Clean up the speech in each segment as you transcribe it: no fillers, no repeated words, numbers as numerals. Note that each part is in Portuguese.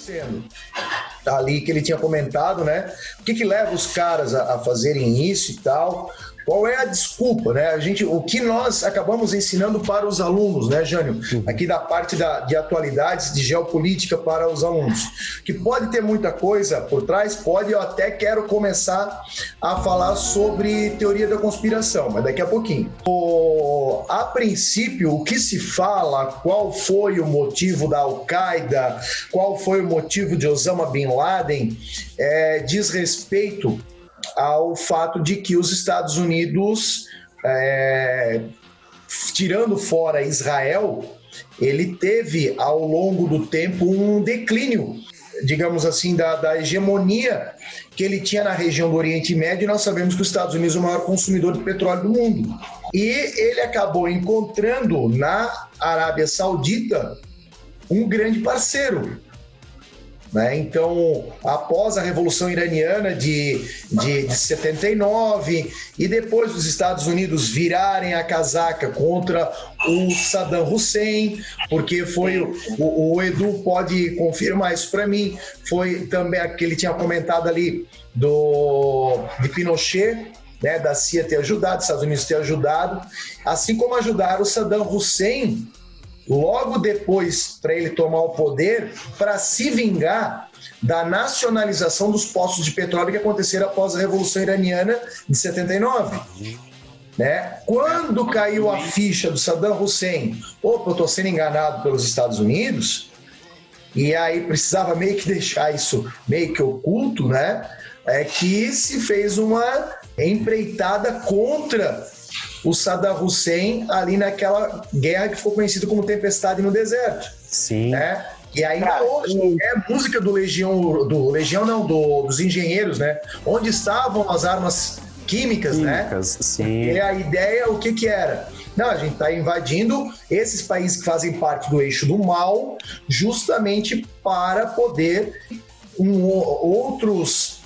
acontecendo? Ali que ele tinha comentado, né? O que leva os caras a fazerem isso e tal? Qual é a desculpa, né? O que nós acabamos ensinando para os alunos, né, Jânio? Aqui da parte de atualidades, de geopolítica para os alunos. Que pode ter muita coisa por trás, pode, eu até quero começar a falar sobre teoria da conspiração, mas daqui a pouquinho. A princípio, o que se fala, qual foi o motivo da Al-Qaeda, qual foi o motivo de Osama Bin Laden, diz respeito ao fato de que os Estados Unidos, tirando fora Israel, ele teve ao longo do tempo um declínio, digamos assim, da hegemonia que ele tinha na região do Oriente Médio, e nós sabemos que os Estados Unidos é o maior consumidor de petróleo do mundo. E ele acabou encontrando na Arábia Saudita um grande parceiro. Então, após a Revolução Iraniana de 79 e depois os Estados Unidos virarem a casaca contra o Saddam Hussein, porque foi o Edu pode confirmar isso para mim, foi também aquele que ele tinha comentado ali de Pinochet, né, da CIA ter ajudado, os Estados Unidos ter ajudado, assim como ajudaram o Saddam Hussein logo depois para ele tomar o poder, para se vingar da nacionalização dos poços de petróleo que aconteceram após a Revolução Iraniana de 79. Né? Quando caiu a ficha do Saddam Hussein, opa, eu estou sendo enganado pelos Estados Unidos, e aí precisava meio que deixar isso meio que oculto, né? Que se fez uma empreitada contra o Saddam Hussein ali naquela guerra que ficou conhecida como Tempestade no Deserto. Sim. Né? E ainda hoje é a música dos engenheiros, né? Onde estavam as armas químicas, né? Sim. E a ideia, o que era? Não, a gente está invadindo esses países que fazem parte do eixo do mal, justamente para poder outros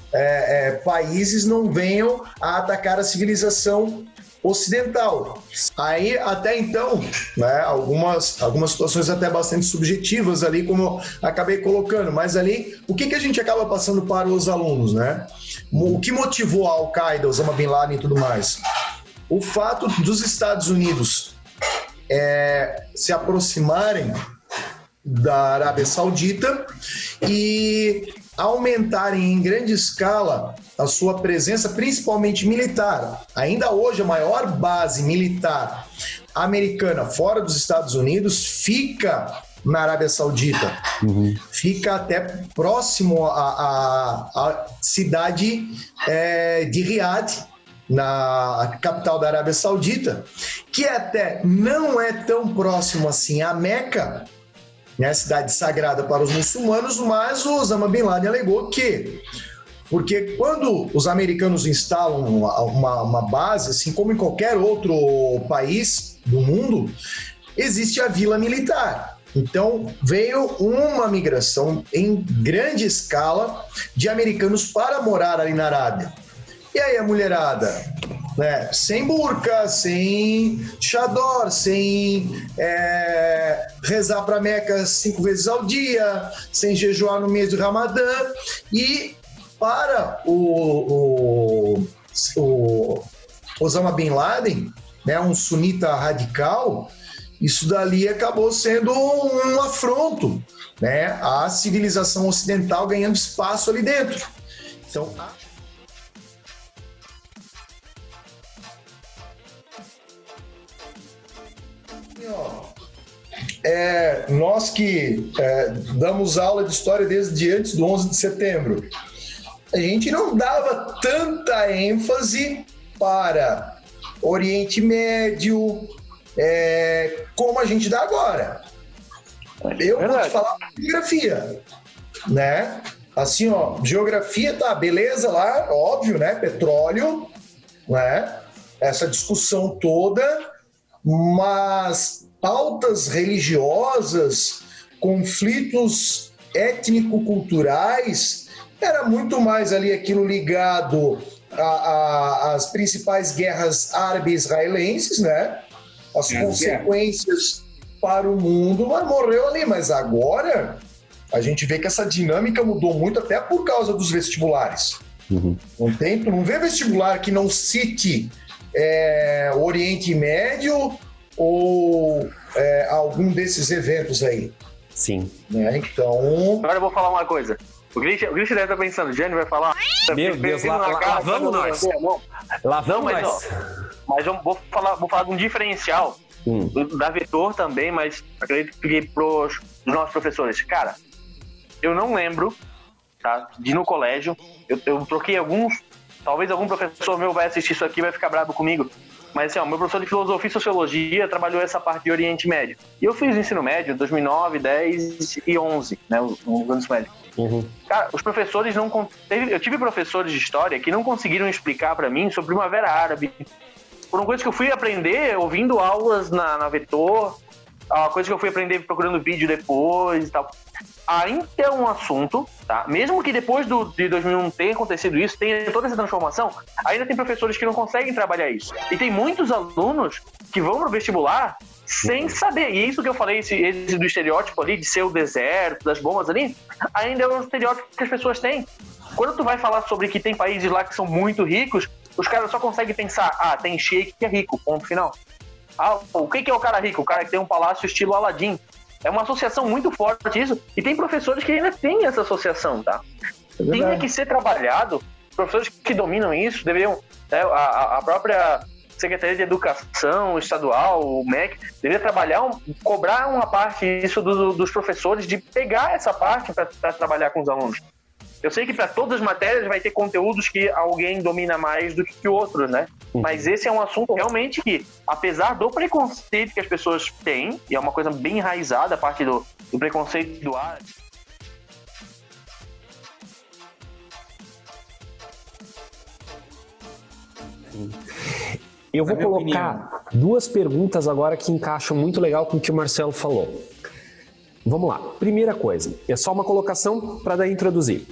países não venham a atacar a civilização ocidental. Aí, até então, né, algumas situações até bastante subjetivas ali, como eu acabei colocando, mas ali, o que a gente acaba passando para os alunos, né? O que motivou a Al-Qaeda, Osama Bin Laden e tudo mais? O fato dos Estados Unidos se aproximarem da Arábia Saudita e aumentarem em grande escala a sua presença, principalmente militar. Ainda hoje, a maior base militar americana fora dos Estados Unidos fica na Arábia Saudita. Fica até próximo à cidade de Riad, na capital da Arábia Saudita, que até não é tão próximo assim a Meca, né, cidade sagrada para os muçulmanos, mas o Osama Bin Laden alegou que, porque quando os americanos instalam uma base, assim como em qualquer outro país do mundo, existe a vila militar. Então, veio uma migração em grande escala de americanos para morar ali na Arábia. E aí a mulherada, né, sem burca, sem chador, sem rezar para Meca 5 vezes ao dia, sem jejuar no mês do Ramadã. E para o Osama Bin Laden, né, um sunita radical, isso dali acabou sendo um afronto, né, à civilização ocidental ganhando espaço ali dentro. Então, nós que damos aula de história desde antes do 11 de setembro, a gente não dava tanta ênfase para Oriente Médio como a gente dá agora. Eu vou te falar de geografia, né? Assim, ó, geografia tá beleza lá, óbvio, né? Petróleo, né? Essa discussão toda, mas pautas religiosas, conflitos étnico-culturais, era muito mais ali aquilo ligado às principais guerras árabe-israelenses, né? As consequências para o mundo, mas morreu ali. Mas agora a gente vê que essa dinâmica mudou muito até por causa dos vestibulares. Tu não vê vestibular que não cite Oriente Médio ou algum desses eventos aí. Sim. Né? Então... Agora eu vou falar uma coisa. O Christian deve estar pensando, Jânio vai falar... Meu Deus, lá vamos nós. Lá vamos nós. Mas eu vou falar de um diferencial da Vetor também, mas acredito que pros nossos professores. Cara, eu não lembro, tá, de no colégio, eu troquei talvez algum professor meu vai assistir isso aqui e vai ficar bravo comigo, mas assim, meu professor de filosofia e sociologia trabalhou essa parte de Oriente Médio. E eu fiz o ensino médio em 2009, 10 e 11, né, os anos médios. Cara, os professores eu tive professores de história que não conseguiram explicar para mim sobre Primavera Árabe. Foram coisas que eu fui aprender ouvindo aulas na Vetor, coisas que eu fui aprender procurando vídeo depois e tal. Ainda é um assunto, tá? Mesmo que depois de 2001 tenha acontecido isso, tenha toda essa transformação, ainda tem professores que não conseguem trabalhar isso. E tem muitos alunos que vão pro vestibular sem saber. E isso que eu falei, esse do estereótipo ali, de ser o deserto, das bombas ali, ainda é um estereótipo que as pessoas têm. Quando tu vai falar sobre que tem países lá que são muito ricos, os caras só conseguem pensar, tem sheik que é rico, ponto final. O que é o cara rico? O cara que tem um palácio estilo Aladdin. É uma associação muito forte isso, e tem professores que ainda têm essa associação, tá? Tinha que ser trabalhado, professores que dominam isso deveriam, né, a própria Secretaria de Educação Estadual, o MEC, deveria trabalhar, cobrar uma parte disso dos professores, de pegar essa parte para trabalhar com os alunos. Eu sei que para todas as matérias vai ter conteúdos que alguém domina mais do que o outro, né? Mas esse é um assunto realmente que, apesar do preconceito que as pessoas têm, e é uma coisa bem enraizada, a parte do preconceito do árabe. Eu vou colocar duas perguntas agora que encaixam muito legal com o que o Marcelo falou. Vamos lá. Primeira coisa, é só uma colocação para daí introduzir.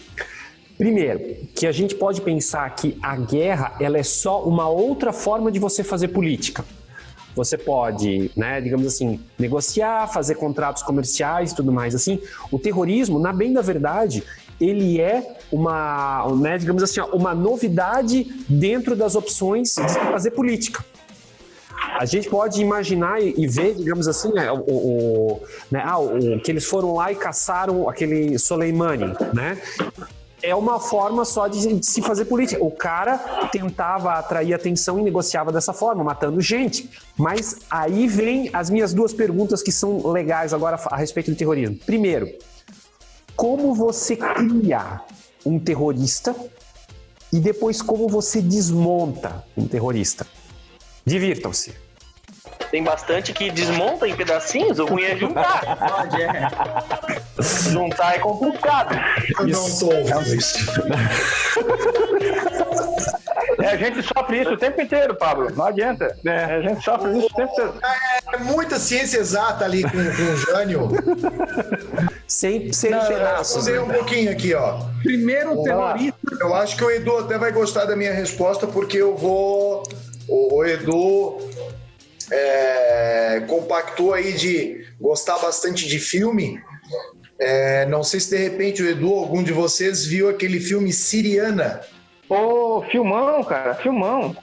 Primeiro, que a gente pode pensar que a guerra ela é só uma outra forma de você fazer política. Você pode, né, digamos assim, negociar, fazer contratos comerciais e tudo mais assim. O terrorismo, na bem da verdade, ele é uma, né, digamos assim, uma novidade dentro das opções de fazer política. A gente pode imaginar e ver, digamos assim, né, que eles foram lá e caçaram aquele Soleimani, né? É uma forma só de se fazer política. O cara tentava atrair atenção e negociava dessa forma, matando gente. Mas aí vem as minhas duas perguntas que são legais agora a respeito do terrorismo. Primeiro, como você cria um terrorista e depois como você desmonta um terrorista? Divirtam-se. Tem bastante que desmonta em pedacinhos, o ruim é juntar. Juntar é complicado. Eu não sou isso. A gente sofre isso o tempo inteiro, Pablo. Não adianta. A gente sofre isso o tempo inteiro. É muita ciência exata ali com o Jânio. Sem pedaços. Eu um pouquinho aqui, ó. Primeiro terrorista. Eu acho que o Edu até vai gostar da minha resposta, porque eu vou... O Edu compactou aí de gostar bastante de filme. Não sei se de repente o Edu, algum de vocês, viu aquele filme Siriana. Pô, filmão, cara, filmão.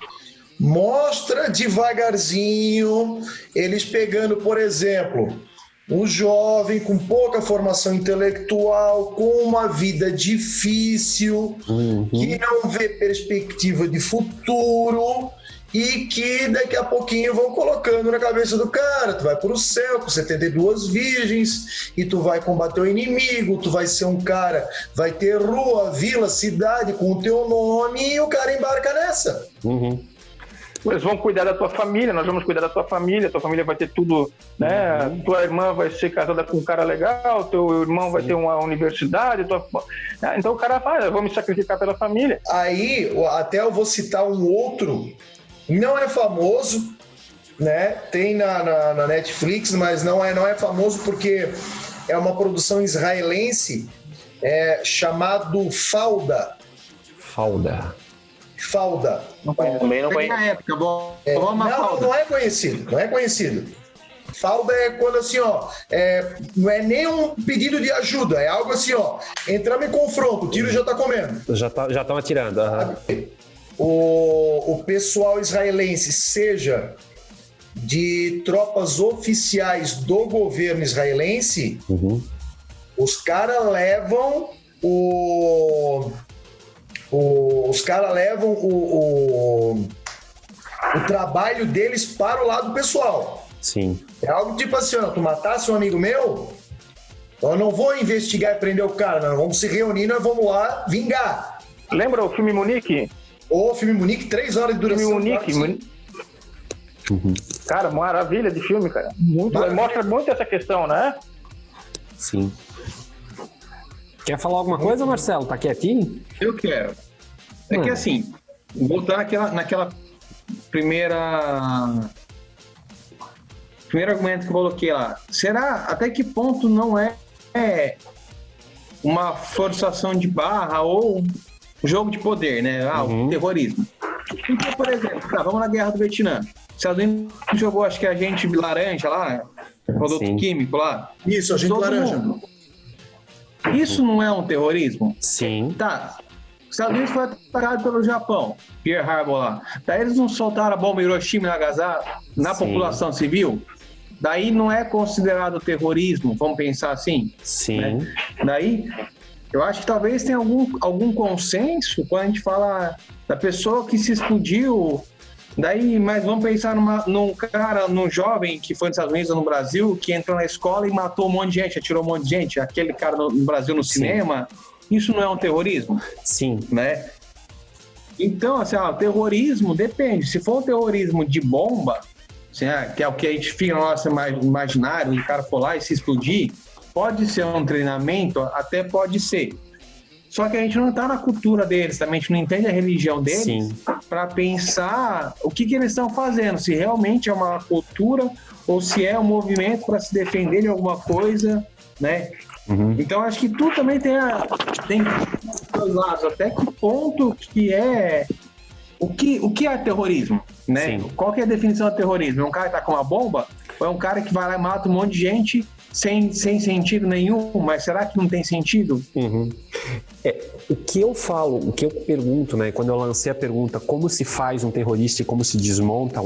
Mostra devagarzinho eles pegando, por exemplo, um jovem com pouca formação intelectual, com uma vida difícil, que não vê perspectiva de futuro e que daqui a pouquinho vão colocando na cabeça do cara: tu vai pro céu com 72 virgens e tu vai combater o inimigo, tu vai ser um cara, vai ter rua, vila, cidade com o teu nome, e o cara embarca nessa. Eles vão cuidar da tua família, nós vamos cuidar da tua família vai ter tudo, né? Tua irmã vai ser casada com um cara legal, teu irmão vai ter uma universidade, então o cara fala: eu vou me sacrificar pela família. Aí, até eu vou citar um outro, não é famoso, né? Tem na Netflix, mas não é famoso porque é uma produção israelense, chamado Falda. Também não conheço. Na época, não é conhecido. Fralda é quando assim, ó, não é nem um pedido de ajuda, é algo assim, ó, entramos em confronto, o tiro já tá comendo. Já estão atirando. O pessoal israelense, seja de tropas oficiais do governo israelense, os caras levam o trabalho deles para o lado pessoal. Sim. É algo tipo assim, ó, tu matasse um amigo meu, eu não vou investigar e prender o cara, nós vamos se reunir, nós vamos lá vingar. Lembra o filme Munique? O filme Munique, 3 horas de duração. Filme Munique. Cara, maravilha de filme, cara. Mostra muito essa questão, né? Sim. Quer falar alguma coisa, Marcelo? Tá quietinho? Eu quero. É que assim, voltar naquela primeiro argumento que eu coloquei lá. Será até que ponto não é uma forçação de barra ou jogo de poder, né? O terrorismo. Porque, por exemplo, vamos na Guerra do Vietnã. Os Estados Unidos jogou, acho que agente laranja lá, produto químico lá. Isso, agente laranja. Isso não é um terrorismo? Sim. Tá. Os Estados Unidos foi atacado pelo Japão, Pearl Harbor lá. Daí eles não soltaram a bomba Hiroshima e Nagasaki na população civil? Daí não é considerado terrorismo, vamos pensar assim? Sim. Né? Daí, eu acho que talvez tenha algum consenso quando a gente fala da pessoa que se explodiu. Daí, mas vamos pensar num jovem que foi nos Estados Unidos ou no Brasil, que entrou na escola e matou um monte de gente, atirou um monte de gente. Aquele cara no Brasil no cinema, isso não é um terrorismo? Sim. Né? Então, assim, o terrorismo depende. Se for um terrorismo de bomba, assim, que é o que a gente fica no nosso imaginário, o cara for lá e se explodir, pode ser um treinamento, até pode ser. Só que a gente não está na cultura deles, também a gente não entende a religião deles para pensar o que eles estão fazendo, se realmente é uma cultura ou se é um movimento para se defender de alguma coisa, né? Então acho que tudo também tem dois lados. Até que ponto que é o que é terrorismo, né? Sim. Qual que é a definição de terrorismo? É um cara que tá com uma bomba ou é um cara que vai lá e mata um monte de gente sem sentido nenhum? Mas será que não tem sentido? O que eu falo, o que eu pergunto, né, quando eu lancei a pergunta como se faz um terrorista e como se desmonta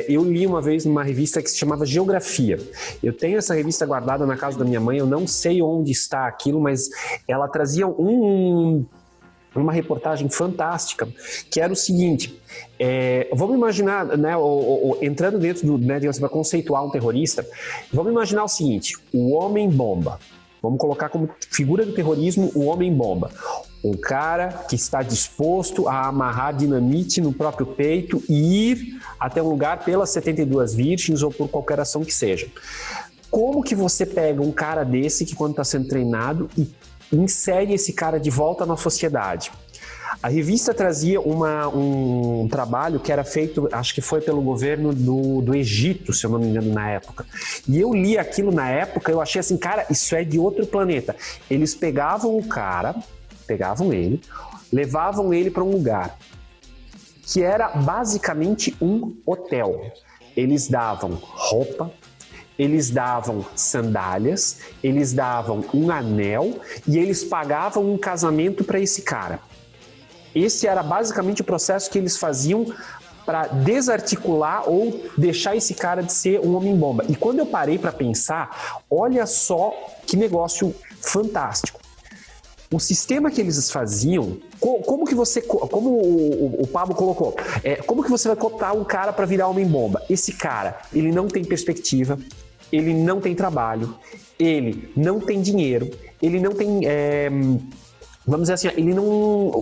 eu li uma vez numa revista que se chamava Geografia. Eu tenho essa revista guardada na casa da minha mãe, eu não sei onde está aquilo, mas ela trazia uma reportagem fantástica, que era o seguinte, vamos imaginar, né, entrando dentro do, né, digamos, para conceituar um terrorista, vamos imaginar o seguinte, o homem-bomba, vamos colocar como figura do terrorismo o homem-bomba, um cara que está disposto a amarrar dinamite no próprio peito e ir até um lugar pelas 72 virgens ou por qualquer ação que seja. Como que você pega um cara desse que quando está sendo treinado e insere esse cara de volta na sociedade? A revista trazia um trabalho que era feito, acho que foi pelo governo do Egito, se eu não me engano, na época. E eu li aquilo na época, eu achei assim, cara, isso é de outro planeta. Eles pegavam o cara, levavam ele para um lugar que era basicamente um hotel. Eles davam roupa, eles davam sandálias, eles davam um anel e eles pagavam um casamento para esse cara. Esse era basicamente o processo que eles faziam para desarticular ou deixar esse cara de ser um homem-bomba. E quando eu parei para pensar, olha só que negócio fantástico. O sistema que eles faziam, como o Pablo colocou, como que você vai cooptar um cara para virar homem-bomba? Esse cara, ele não tem perspectiva, ele não tem trabalho, ele não tem dinheiro, ele não tem... vamos dizer assim, ele não,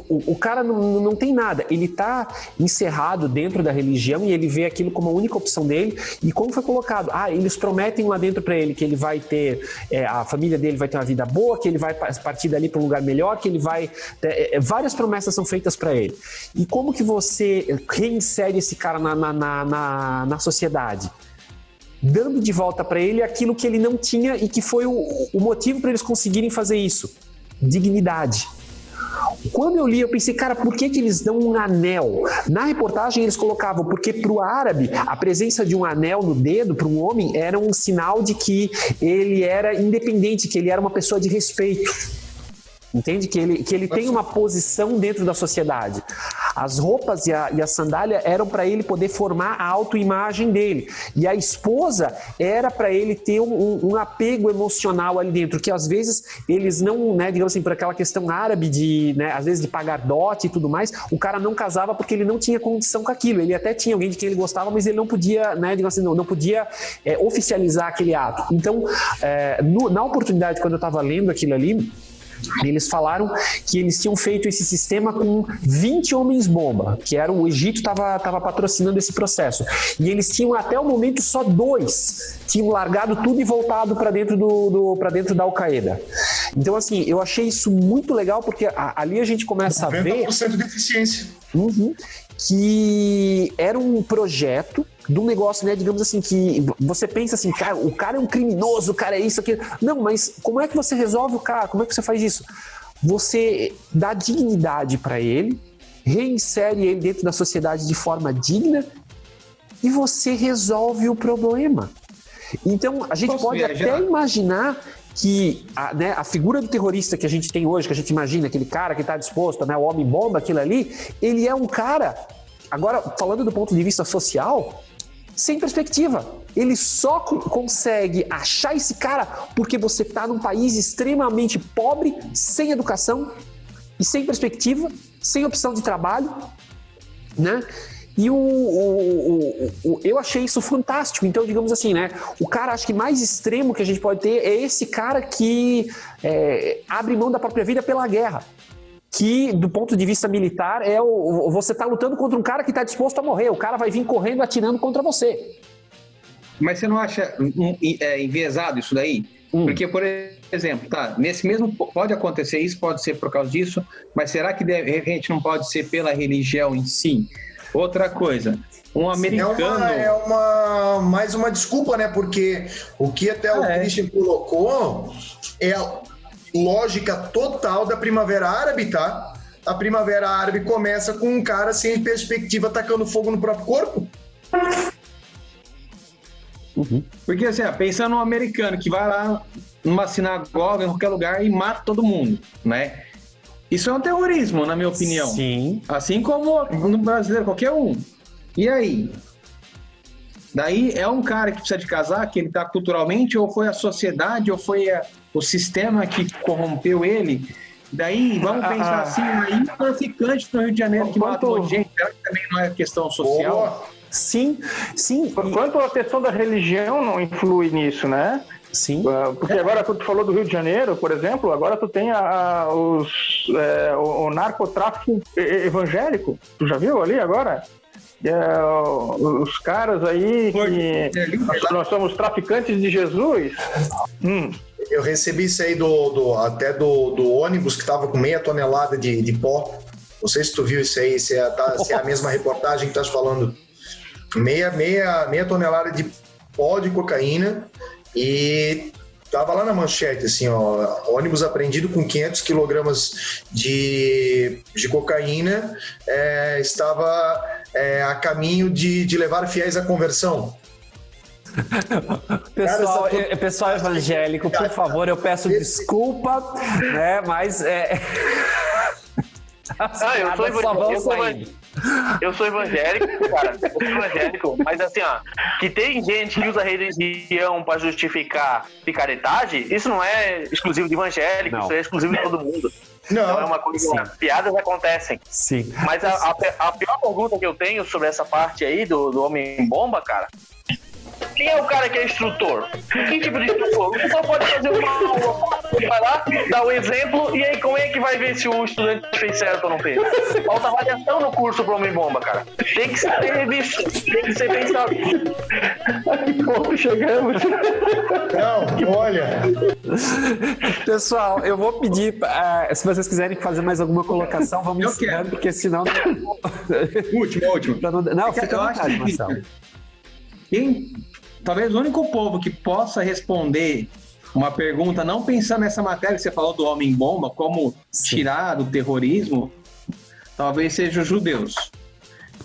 o cara não tem nada, ele está encerrado dentro da religião e ele vê aquilo como a única opção dele. E como foi colocado? Eles prometem lá dentro para ele que ele vai ter, a família dele vai ter uma vida boa, que ele vai partir dali para um lugar melhor, que ele vai... várias promessas são feitas para ele. E como que você reinsere esse cara na sociedade? Dando de volta para ele aquilo que ele não tinha e que foi o motivo para eles conseguirem fazer isso. Dignidade. Quando eu li, eu pensei, cara, por que eles dão um anel? Na reportagem eles colocavam, porque pro árabe, a presença de um anel no dedo, para um homem, era um sinal de que ele era independente, que ele era uma pessoa de respeito. Entende? Que ele tem uma posição dentro da sociedade. As roupas e a sandália eram para ele poder formar a autoimagem dele. E a esposa era para ele ter um apego emocional ali dentro, que às vezes eles não, né, digamos assim, por aquela questão árabe de, né, às vezes de pagar dote e tudo mais, o cara não casava porque ele não tinha condição com aquilo. Ele até tinha alguém de quem ele gostava, mas ele não podia, né, digamos assim, não podia oficializar aquele ato. Então, na oportunidade, quando eu estava lendo aquilo ali, eles falaram que eles tinham feito esse sistema com 20 homens-bomba, que era o Egito estava patrocinando esse processo. E eles tinham até o momento só 2, tinham largado tudo e voltado para dentro da Al-Qaeda. Então, assim, eu achei isso muito legal, porque ali a gente começa a ver... 90% de eficiência. Que era um projeto de um negócio, né, digamos assim, que você pensa assim, cara, o cara é um criminoso, o cara é isso, aquilo. Não, mas como é que você resolve o cara? Como é que você faz isso? Você dá dignidade para ele, reinsere ele dentro da sociedade de forma digna e você resolve o problema. Então, a gente pode até imaginar que a figura do terrorista que a gente tem hoje, que a gente imagina, aquele cara que está disposto, né, o homem-bomba, aquilo ali, ele é um cara, agora falando do ponto de vista social, sem perspectiva. Ele só consegue achar esse cara porque você está num país extremamente pobre, sem educação e sem perspectiva, sem opção de trabalho, né? E eu achei isso fantástico. Então, digamos assim, né? O cara, acho que mais extremo que a gente pode ter é esse cara que abre mão da própria vida pela guerra. Que, do ponto de vista militar, você tá lutando contra um cara que tá disposto a morrer. O cara vai vir correndo, atirando contra você. Mas você não acha enviesado isso daí? Porque, por exemplo, nesse mesmo... Pode acontecer isso, pode ser por causa disso, mas será que de repente não pode ser pela religião em si? Outra coisa, um americano... mais uma desculpa, né? Porque o que até o Christian colocou é a lógica total da Primavera Árabe, tá? A Primavera Árabe começa com um cara sem perspectiva atacando fogo no próprio corpo. Porque, assim, pensando no americano que vai lá numa sinagoga, em qualquer lugar, e mata todo mundo, né? Isso é um terrorismo, na minha opinião. Sim. Assim como no brasileiro, qualquer um. E aí? Daí é um cara que precisa de casar, que ele tá culturalmente, ou foi a sociedade, ou foi o sistema que corrompeu ele? Daí, vamos pensar assim, aí traficante no Rio de Janeiro que matou gente, será que também não é questão social? Sim. Quanto a questão da religião não influi nisso, né? Sim. Porque agora, quando tu falou do Rio de Janeiro, por exemplo, agora tu tem o narcotráfico evangélico. Tu já viu ali agora? Os caras aí que nós somos traficantes de Jesus. Eu recebi isso aí até do ônibus que estava com 0,5 tonelada de pó. Não sei se tu viu isso aí, se é a mesma reportagem que estás falando. 0,5 tonelada de pó de cocaína. E tava lá na manchete, assim, ó, ônibus apreendido com 500 quilogramas de cocaína, estava a caminho de levar fiéis à conversão. Pessoal evangélico, por favor, eu peço desculpa, né, mas eu sou evangélico, cara. Eu sou evangélico, mas assim, ó, que tem gente que usa religião pra justificar picaretagem, isso não é exclusivo de evangélico, isso é exclusivo de todo mundo. Não, então é uma coisa, piadas acontecem. Sim. Mas a pior pergunta que eu tenho sobre essa parte aí do Homem-Bomba, cara, quem é o cara que é instrutor? Que tipo de instrutor? O pessoal pode fazer uma aula, vai lá, dá o exemplo, e aí como é que vai ver se o estudante fez certo ou não fez? Falta avaliação no curso pro Homem-Bomba, cara. Tem que ser visto, tem que ser pensado. A que ponto chegamos? Não, olha. Pessoal, eu vou pedir, se vocês quiserem fazer mais alguma colocação, vamos encerrando, porque senão... Último. Não, fica à vontade, Marcelo. Talvez o único povo que possa responder uma pergunta, não pensando nessa matéria que você falou do homem-bomba, como tirar do terrorismo, talvez seja os judeus.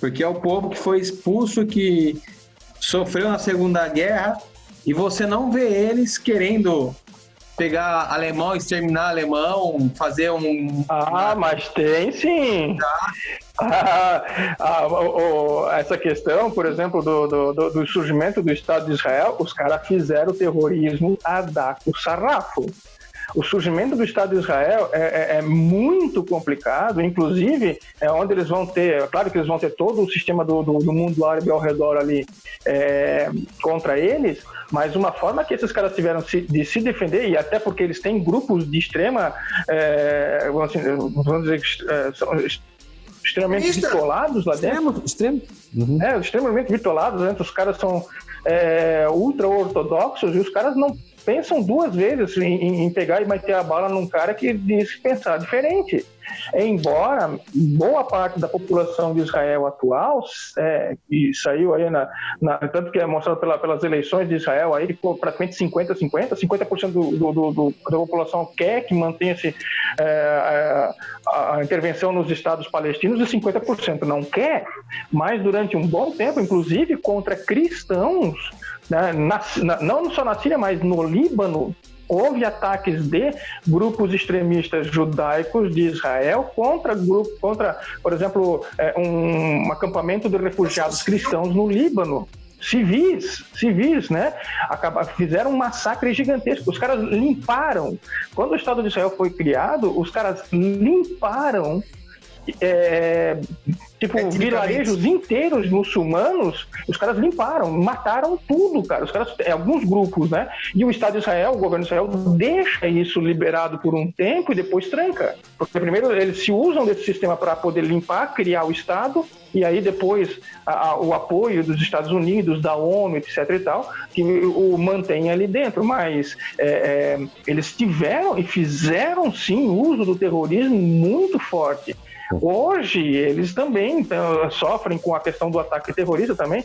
Porque é o povo que foi expulso, que sofreu na Segunda Guerra, e você não vê eles querendo pegar alemão, exterminar alemão, fazer um... mas tem sim. Essa questão, por exemplo, do surgimento do Estado de Israel, os caras fizeram o terrorismo a dar com o sarrafo. O surgimento do Estado de Israel é muito complicado, inclusive é onde eles vão ter, claro que eles vão ter todo o sistema do mundo árabe ao redor ali contra eles, mas uma forma que esses caras tiveram de se defender, e até porque eles têm grupos de extrema, vamos dizer, são extremamente bitolados lá dentro. Extremamente bitolados, né? Os caras são ultra-ortodoxos e os caras não pensam duas vezes em pegar e meter a bala num cara que diz pensar diferente. Embora boa parte da população de Israel atual, que saiu aí tanto que é mostrado pelas eleições de Israel, aí praticamente 50% da população quer que mantenha-se a intervenção nos estados palestinos e 50% não quer, mas durante um bom tempo, inclusive contra cristãos, né, não só na Síria, mas no Líbano, houve ataques de grupos extremistas judaicos de Israel contra, por exemplo, um acampamento de refugiados cristãos no Líbano. Civis, né? Fizeram um massacre gigantesco. Os caras limparam. Quando o Estado de Israel foi criado, os caras limparam vilarejos inteiros muçulmanos, os caras limparam, mataram tudo, cara. Os caras, alguns grupos, né? E o Estado de Israel, o governo de Israel, deixa isso liberado por um tempo e depois tranca. Porque primeiro eles se usam desse sistema para poder limpar, criar o Estado, e aí depois o apoio dos Estados Unidos, da ONU, etc e tal, que o mantém ali dentro. Mas eles tiveram e fizeram sim uso do terrorismo muito forte. Hoje, eles também sofrem com a questão do ataque terrorista também,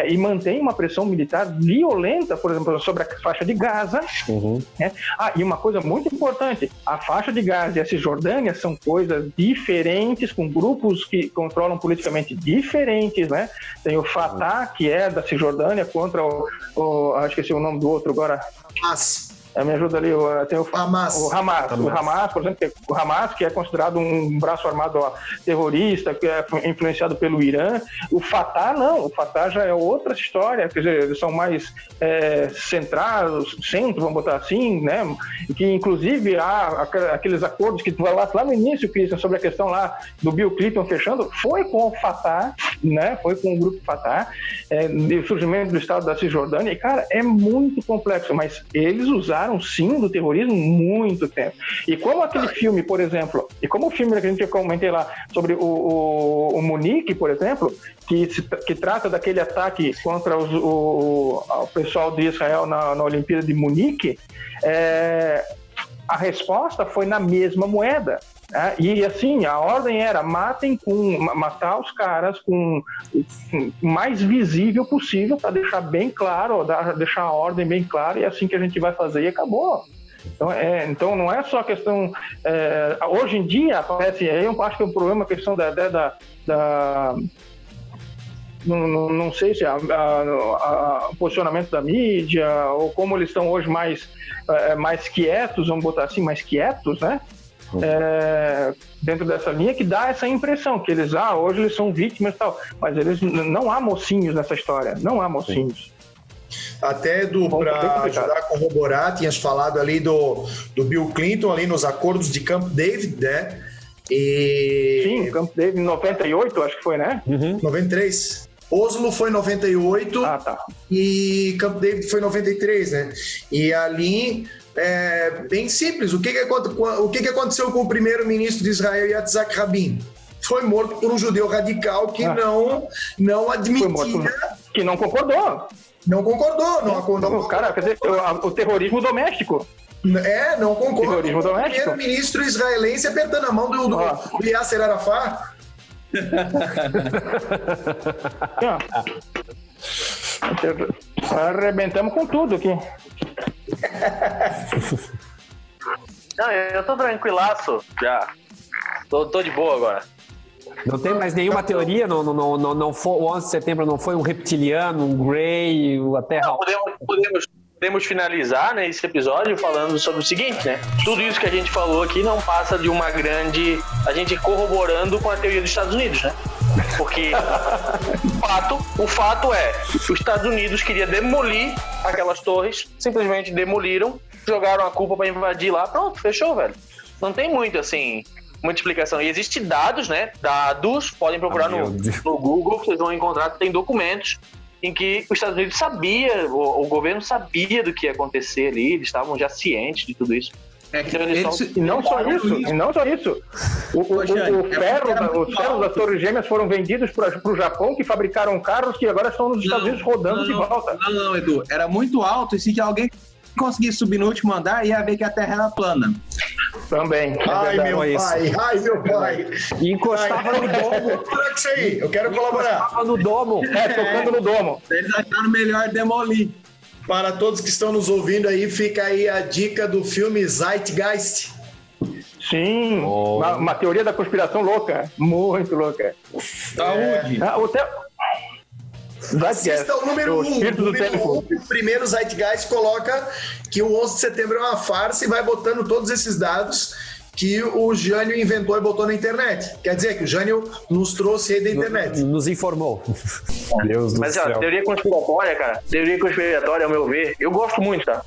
e mantêm uma pressão militar violenta, por exemplo, sobre a faixa de Gaza. Né? E uma coisa muito importante, a faixa de Gaza e a Cisjordânia são coisas diferentes, com grupos que controlam politicamente diferentes, né? Tem o Fatah, que é da Cisjordânia, contra esqueci o nome do outro agora. Me ajuda ali, tem o Hamas. O Hamas, por exemplo, o Hamas, que é considerado um braço armado terrorista, que é influenciado pelo Irã. O Fatah, não. O Fatah já é outra história, quer dizer, eles são mais centrados, vamos botar assim, né? Que, inclusive, há aqueles acordos que tu vai lá no início, Christian, sobre a questão lá do Bill Clinton fechando, foi com o Fatah, né? Foi com o grupo Fatah, o surgimento do Estado da Cisjordânia. E, cara, é muito complexo, mas eles usaram sim do terrorismo muito tempo. E como aquele filme, por exemplo, e como o filme que a gente comentei lá sobre o Munique, por exemplo, que trata daquele ataque contra o pessoal de Israel na Olimpíada de Munique, a resposta foi na mesma moeda. E assim, a ordem era matar os caras com o mais visível possível, para deixar bem claro, deixar a ordem bem clara, e é assim que a gente vai fazer, e acabou. Então não é só questão. Hoje em dia aparece, eu acho que é um problema, a questão não sei se o posicionamento da mídia, ou como eles estão hoje mais quietos, vamos botar assim, mais quietos, né? Dentro dessa linha, que dá essa impressão que eles, hoje eles são vítimas e tal, mas eles não há mocinhos nessa história, não há mocinhos. Até para ajudar a corroborar, tinhas falado ali do Bill Clinton ali nos acordos de Camp David, né? Sim, Camp David em 98, acho que foi, né? 93. Oslo foi em 98 e Camp David foi em 93, né? E ali bem simples. O que aconteceu com o primeiro-ministro de Israel, Yitzhak Rabin? Foi morto por um judeu radical que não admitia... Que não concordou. Não concordou. Cara, quer dizer, o terrorismo doméstico. Não concordou. Terrorismo doméstico. O primeiro-ministro israelense apertando a mão do Yasser Arafat. Arrebentamos com tudo aqui. Não, eu tô tranquilaço já. Tô de boa agora. Não tem mais nenhuma teoria? Não foi, o 11 de setembro não foi um reptiliano, um Grey, a Terra... Podemos finalizar, né, esse episódio falando sobre o seguinte, né? Tudo isso que a gente falou aqui não passa de uma grande... A gente corroborando com a teoria dos Estados Unidos, né? Porque o fato é que os Estados Unidos queria demolir aquelas torres, simplesmente demoliram, jogaram a culpa para invadir lá, pronto, fechou, velho. Não tem muito, assim... muita explicação. E existem dados, né? Dados, podem procurar no Google, vocês vão encontrar, tem documentos em que os Estados Unidos sabia, o governo sabia do que ia acontecer ali, eles estavam já cientes de tudo isso. Então, e não só isso. Os ferros das Torres Gêmeas foram vendidos para o Japão, que fabricaram carros que agora estão nos Estados Unidos rodando de volta. Não, Edu. Era muito alto e se alguém conseguisse subir no último andar, ia ver que a Terra era plana. Também. Ai, meu pai. E encostava no domo. Coloca isso aí, eu quero colaborar. Encostava no domo. Tocando no domo. Eles acharam melhor demolir. Para todos que estão nos ouvindo aí, fica aí a dica do filme Zeitgeist. Sim, uma teoria da conspiração louca. Muito louca. Saúde. Assista o número 1. O primeiro Zeitgeist coloca que o 11 de setembro é uma farsa e vai botando todos esses dados que o Jânio inventou e botou na internet. Quer dizer que o Jânio nos trouxe aí da internet. Nos informou. Deus do Mas, céu. teoria conspiratória, cara, teoria conspiratória, ao meu ver, eu gosto muito, tá?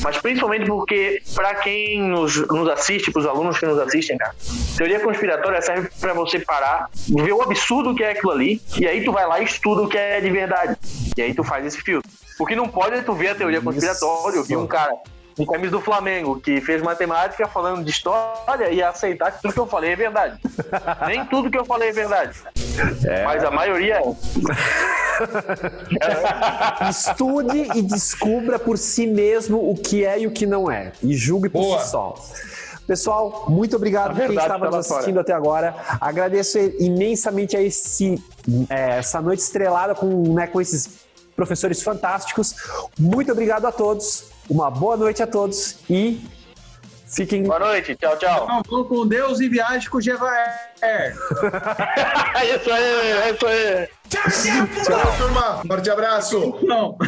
Mas principalmente porque, pra quem nos assiste, pros alunos que nos assistem, cara, teoria conspiratória serve pra você parar, ver o absurdo que é aquilo ali, e aí tu vai lá e estuda o que é de verdade. E aí tu faz esse filtro. O que não pode é tu ver a teoria conspiratória, eu vi um cara em camisa do Flamengo, que fez matemática falando de história e aceitar que tudo que eu falei é verdade. Nem tudo que eu falei é verdade. Mas a maioria Estude e descubra por si mesmo o que é e o que não é. E julgue por si só. Pessoal, muito obrigado por quem estava nos assistindo até agora. Agradeço imensamente a essa noite estrelada com esses professores fantásticos. Muito obrigado a todos. Uma boa noite a todos e fiquem... Boa noite, tchau, tchau. Então, vão com Deus e viagem com o Gevaer. Isso aí. Tchau, turma. Forte abraço. Não.